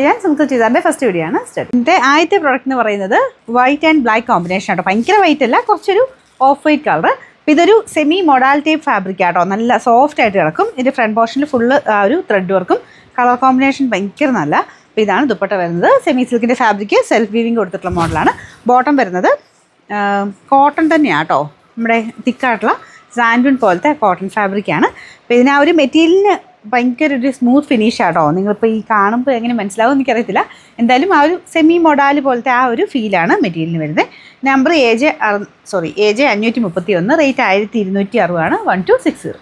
ഞാൻ സുമുഖ ചെയ്താറിൻ്റെ first video ആണ് start. എൻ്റെ ആദ്യത്തെ പ്രോഡക്റ്റ് എന്ന് പറയുന്നത് വൈറ്റ് ആൻഡ് ബ്ലാക്ക് കോമ്പിനേഷൻ ആട്ടോ. ഭയങ്കര വൈറ്റ് അല്ല, കുറച്ചൊരു ഓഫ് വൈറ്റ് കളർ. അപ്പോൾ ഇതൊരു സെമി മൊഡാൽ ടൈപ്പ് ഫാബ്രിക് ആട്ടോ. നല്ല സോഫ്റ്റ് ആയിട്ട് കിടക്കും. ഇതിൻ്റെ ഫ്രണ്ട് പോർഷനിൽ ഫുള്ള് ആ ഒരു ത്രെഡ് വർക്കും കളർ കോമ്പിനേഷൻ ഭയങ്കര നല്ല. അപ്പോൾ ഇതാണ് ദുപ്പട്ട വരുന്നത്. സെമി സിൽക്കിൻ്റെ ഫാബ്രിക് സെൽഫ് വീവിങ് കൊടുത്തിട്ടുള്ള മോഡലാണ്. ബോട്ടം വരുന്നത് കോട്ടൺ തന്നെയാണ് കേട്ടോ. നമ്മുടെ തിക്കായിട്ടുള്ള സാൻഡൂൺ പോലത്തെ കോട്ടൺ ഫാബ്രിക്കാണ്. അപ്പോൾ ഇതിന് ആ ഒരു മെറ്റീരിയലിന് ഭയങ്കര ഒരു സ്മൂത്ത് ഫിനിഷ് ആട്ടോ. നിങ്ങളിപ്പോൾ ഈ കാണുമ്പോൾ എങ്ങനെ മനസ്സിലാവും എനിക്കറിയത്തില്ല. എന്തായാലും ആ ഒരു സെമി മൊഡാല് പോലത്തെ ആ ഒരു ഫീലാണ് മെറ്റീരിയലിന് വരുന്നത്. നമ്പർ AJ 531, റേറ്റ് 1260 ആണ്. 1260.